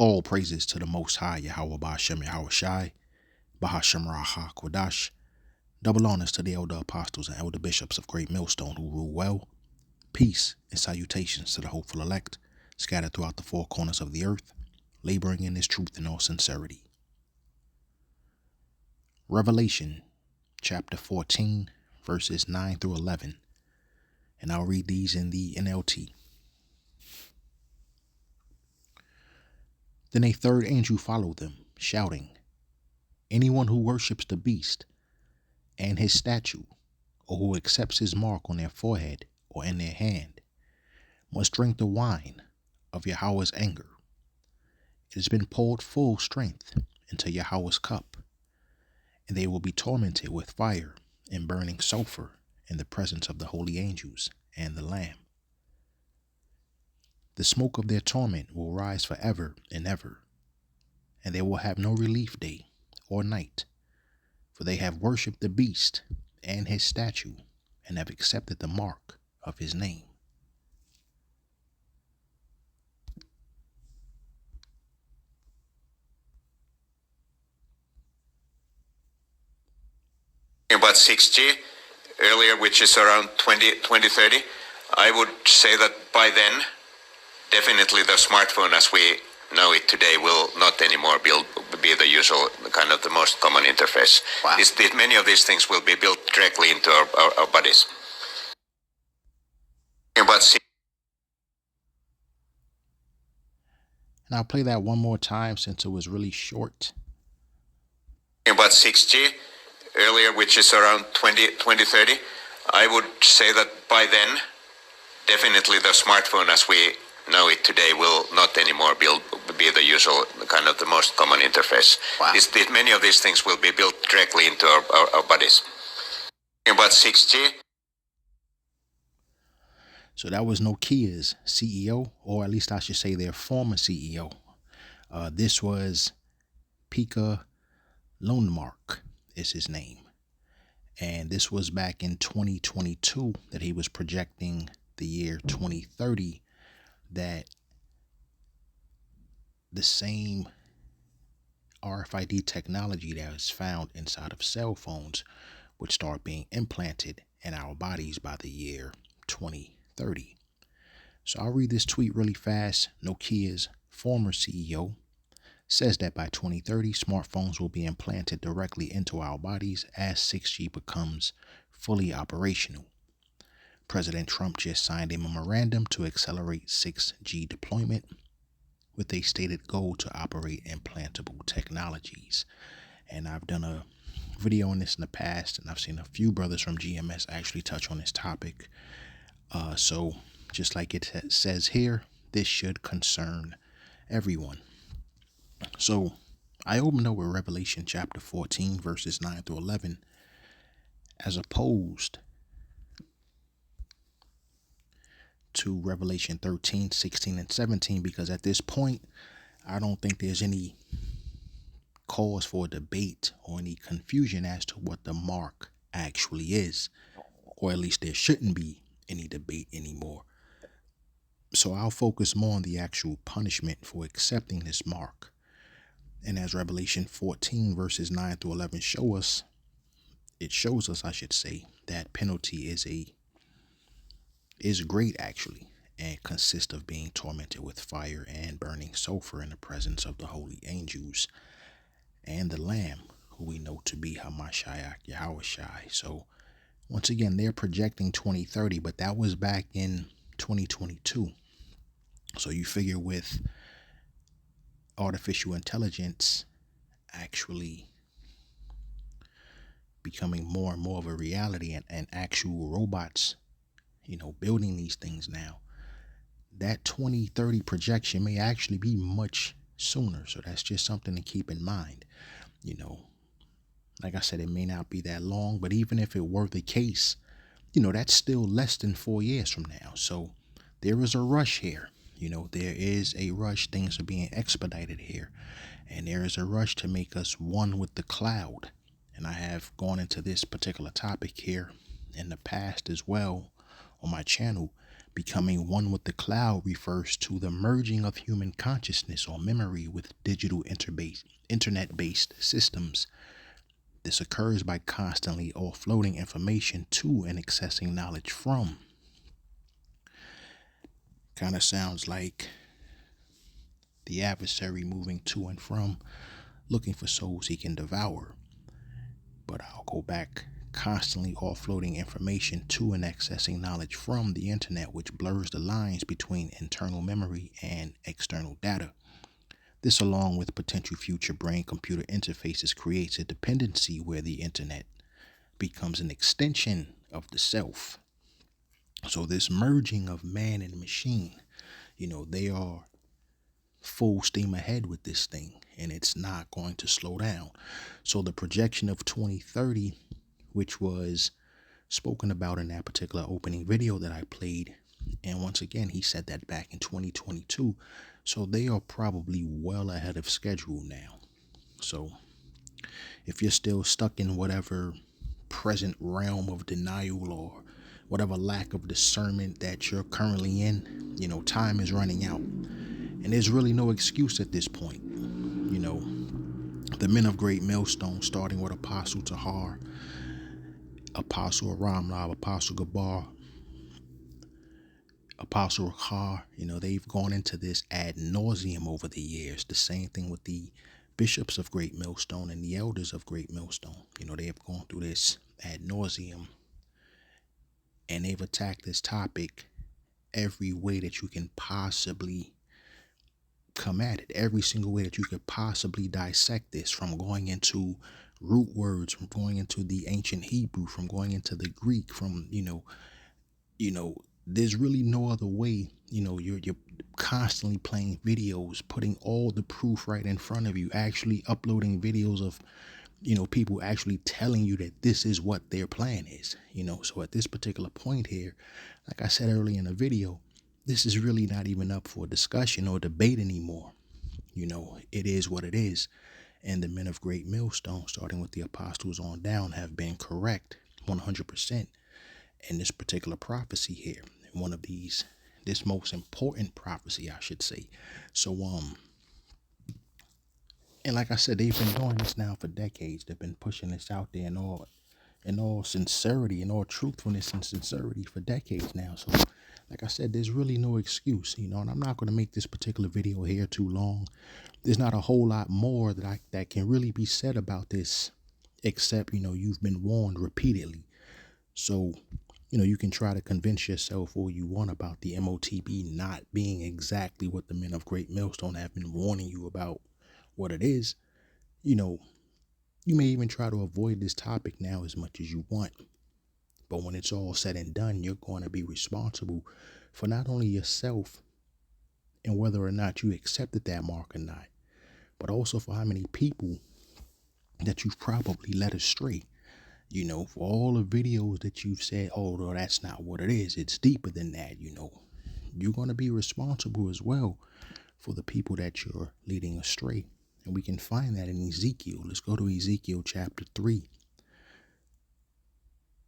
All praises to the Most High, Yahweh Ba'ashem Yahweh Shai, Bahashem Raha Kodash. Double honors to the elder apostles and elder bishops of Great Millstone who rule well. Peace and salutations to the hopeful elect, scattered throughout the four corners of the earth, laboring in this truth in all sincerity. Revelation, chapter 14, verses 9 through 11. And I'll read these in the NLT. Then a third angel followed them, shouting, "Anyone who worships the beast and his statue, or who accepts his mark on their forehead or in their hand, must drink the wine of Yahweh's anger. It has been poured full strength into Yahweh's cup, and they will be tormented with fire and burning sulfur in the presence of the holy angels and the Lamb. The smoke of their torment will rise forever and ever, and they will have no relief day or night, for they have worshipped the beast and his statue and have accepted the mark of his name." About 6G earlier, which is around 2030, I would say that by then, definitely the smartphone as we know it today will not anymore be the usual, kind of the most common interface. Wow. Many of these things will be built directly into our bodies. About And I'll play that one more time since it was really short. About 6G earlier, which is around 2030, I would say that by then, definitely the smartphone as we know it today will not anymore be the usual, kind of the most common interface. Wow. Many of these things will be built directly into our bodies. About 6G. So that was Nokia's CEO, or at least I should say their former CEO. This was Pekka Lundmark is his name. And this was back in 2022 that he was projecting the year 2030 that the same RFID technology that is found inside of cell phones would start being implanted in our bodies by the year 2030. So I'll read this tweet really fast. Nokia's former CEO says that by 2030, smartphones will be implanted directly into our bodies as 6G becomes fully operational. President Trump just signed a memorandum to accelerate 6G deployment with a stated goal to operate implantable technologies. And I've done a video on this in the past, and I've seen a few brothers from GMS actually touch on this topic. So just like it says here, this should concern everyone. So I opened up with Revelation chapter 14, verses 9 through 11, as opposed to Revelation 13, 16, and 17, because at this point, I don't think there's any cause for debate or any confusion as to what the mark actually is, or at least there shouldn't be any debate anymore. So I'll focus more on the actual punishment for accepting this mark. And as Revelation 14, verses 9 through 11 shows us, that penalty is great actually, and consists of being tormented with fire and burning sulfur in the presence of the holy angels and the Lamb, who we know to be Hamashiach Yahweh Shai. So once again, they're projecting 2030, but that was back in 2022. So you figure with artificial intelligence actually becoming more and more of a reality, and actual robots, building these things now, that 2030 projection may actually be much sooner. So that's just something to keep in mind. Like I said, it may not be that long, but even if it were the case, that's still less than 4 years from now. So there is a rush here. There is a rush. Things are being expedited here. And there is a rush to make us one with the cloud. And I have gone into this particular topic here in the past as well on my channel. Becoming one with the cloud refers to the merging of human consciousness or memory with digital internet-based systems. This occurs by constantly offloading information to and accessing knowledge from. Kind of sounds like the adversary moving to and from, looking for souls he can devour. But I'll go back. Constantly offloading information to and accessing knowledge from the internet, which blurs the lines between internal memory and external data. This, along with potential future brain-computer interfaces, creates a dependency where the internet becomes an extension of the self. So this merging of man and machine, they are full steam ahead with this thing, and it's not going to slow down. So the projection of 2030, which was spoken about in that particular opening video that I played, and once again, he said that back in 2022. So they are probably well ahead of schedule now. So if you're still stuck in whatever present realm of denial or whatever lack of discernment that you're currently in, time is running out. And there's really no excuse at this point. The men of Great Millstone, starting with Apostle Tahar, Apostle Ramlab, Apostle Gabar, Apostle Akhar, they've gone into this ad nauseum over the years. The same thing with the bishops of Great Millstone and the elders of Great Millstone. They have gone through this ad nauseum, and they've attacked this topic every way that you can possibly come at it. Every single way that you could possibly dissect this, from going into root words, from going into the ancient Hebrew, from going into the Greek, from there's really no other way. You're constantly playing videos, putting all the proof right in front of you, actually uploading videos of people actually telling you that this is what their plan is. So at this particular point here, like I said earlier in the video, this is really not even up for discussion or debate anymore. It is what it is. And the men of Great Millstone, starting with the apostles on down, have been correct 100% in this particular prophecy here. One of these, this most important prophecy, I should say. So, and like I said, they've been doing this now for decades. They've been pushing this out there in all sincerity and all truthfulness and sincerity for decades now. So, like I said, there's really no excuse, and I'm not going to make this particular video here too long. There's not a whole lot more that can really be said about this, except, you've been warned repeatedly. So, you can try to convince yourself all you want about the MOTB not being exactly what the men of Great Millstone have been warning you about what it is. You may even try to avoid this topic now as much as you want. But when it's all said and done, you're going to be responsible for not only yourself and whether or not you accepted that mark or not, but also for how many people that you've probably led astray. For all the videos that you've said, oh, no, that's not what it is. It's deeper than that. You're going to be responsible as well for the people that you're leading astray. And we can find that in Ezekiel. Let's go to Ezekiel chapter 3.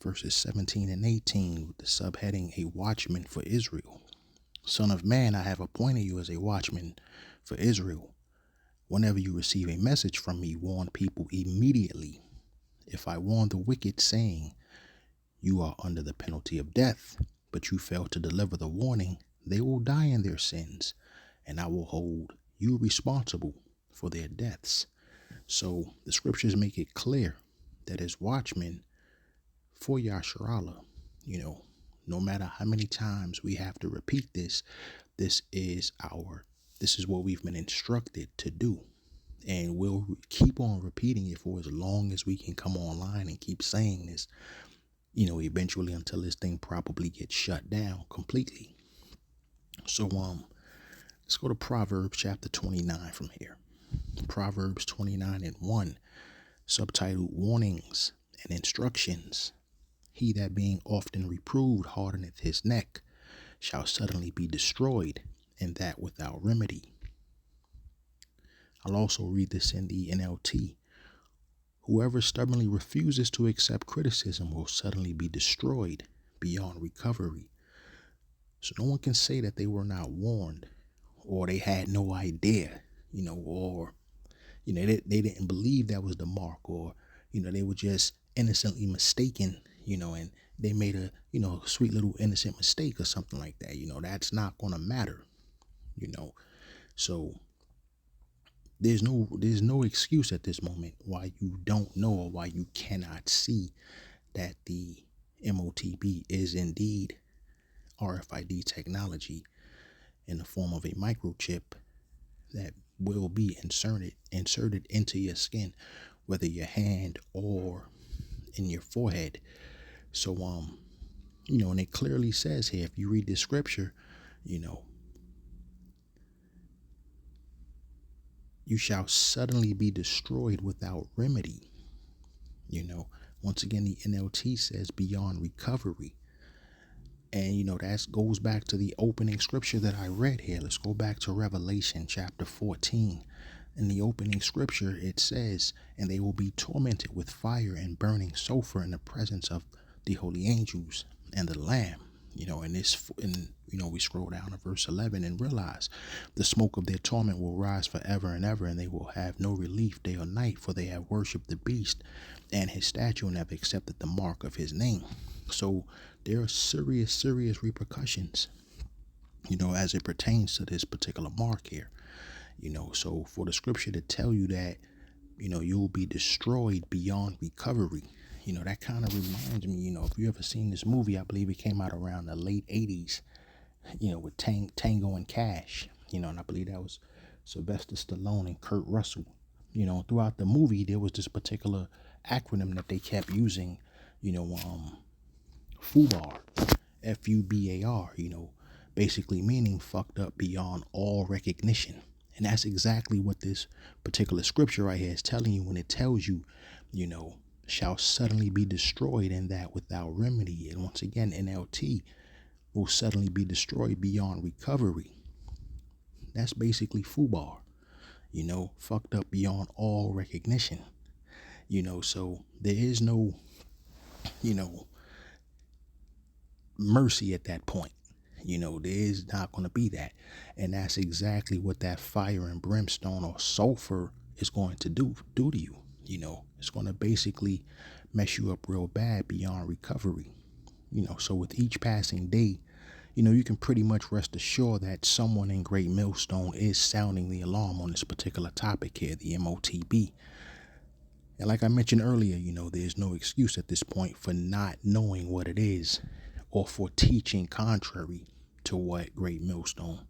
Verses 17 and 18 with the subheading, a watchman for Israel. Son of man, I have appointed you as a watchman for Israel. Whenever you receive a message from me, warn people immediately. If I warn the wicked, saying, you are under the penalty of death, but you fail to deliver the warning, they will die in their sins, and I will hold you responsible for their deaths. So the scriptures make it clear that as watchmen for Yasharallah, no matter how many times we have to repeat this, this is what we've been instructed to do. And we'll keep on repeating it for as long as we can come online and keep saying this, eventually until this thing probably gets shut down completely. So, let's go to Proverbs chapter 29 from here. Proverbs 29 and 1, subtitled Warnings and Instructions. He that being often reproved hardeneth his neck shall suddenly be destroyed, and that without remedy. I'll also read this in the NLT. Whoever stubbornly refuses to accept criticism will suddenly be destroyed beyond recovery. So no one can say that they were not warned, or they had no idea, or, they didn't believe that was the mark, or, they were just innocently mistaken, and they made a, sweet little innocent mistake or something like that. That's not going to matter, So there's no excuse at this moment why you don't know or why you cannot see that the MOTB is indeed RFID technology in the form of a microchip that will be inserted into your skin, whether your hand or in your forehead. So and it clearly says here, if you read the scripture, you shall suddenly be destroyed without remedy. Once again, the NLT says beyond recovery. And, that goes back to the opening scripture that I read here. Let's go back to Revelation chapter 14. In the opening scripture, it says, and they will be tormented with fire and burning sulfur in the presence of the holy angels and the Lamb. We scroll down to verse 11 and realize the smoke of their torment will rise forever and ever, and they will have no relief day or night, for they have worshipped the beast and his statue and have accepted the mark of his name. So there are serious repercussions, as it pertains to this particular mark here. So for the scripture to tell you that, you'll be destroyed beyond recovery, that kind of reminds me, if you ever seen this movie, I believe it came out around the late 80s, with Tango and Cash, and I believe that was Sylvester Stallone and Kurt Russell. Throughout the movie, there was this particular acronym that they kept using, FUBAR, FUBAR, basically meaning fucked up beyond all recognition. And that's exactly what this particular scripture right here is telling you when it tells you, shall suddenly be destroyed, and that without remedy. And once again, NLT will suddenly be destroyed beyond recovery. That's basically FUBAR, fucked up beyond all recognition. So there is no, mercy at that point. There is not going to be that. And that's exactly what that fire and brimstone or sulfur is going to do to you. It's going to basically mess you up real bad beyond recovery. So with each passing day, you can pretty much rest assured that someone in Great Millstone is sounding the alarm on this particular topic here, the MOTB. And like I mentioned earlier, there's no excuse at this point for not knowing what it is or for teaching contrary to what Great Millstone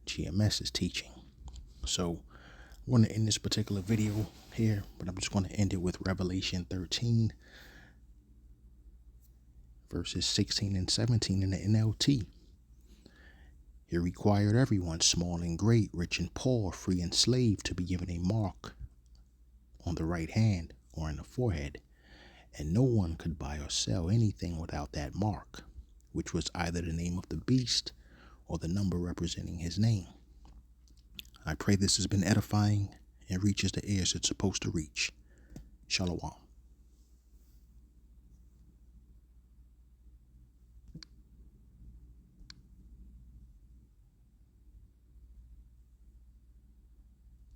GMS is teaching. So I'm going to end this particular video here, but I'm just going to end it with Revelation 13, verses 16 and 17 in the NLT. He required everyone, small and great, rich and poor, free and slave, to be given a mark on the right hand or in the forehead, and no one could buy or sell anything without that mark, which was either the name of the beast or the number representing his name. I pray this has been edifying and reaches the ears it's supposed to reach. Shalom.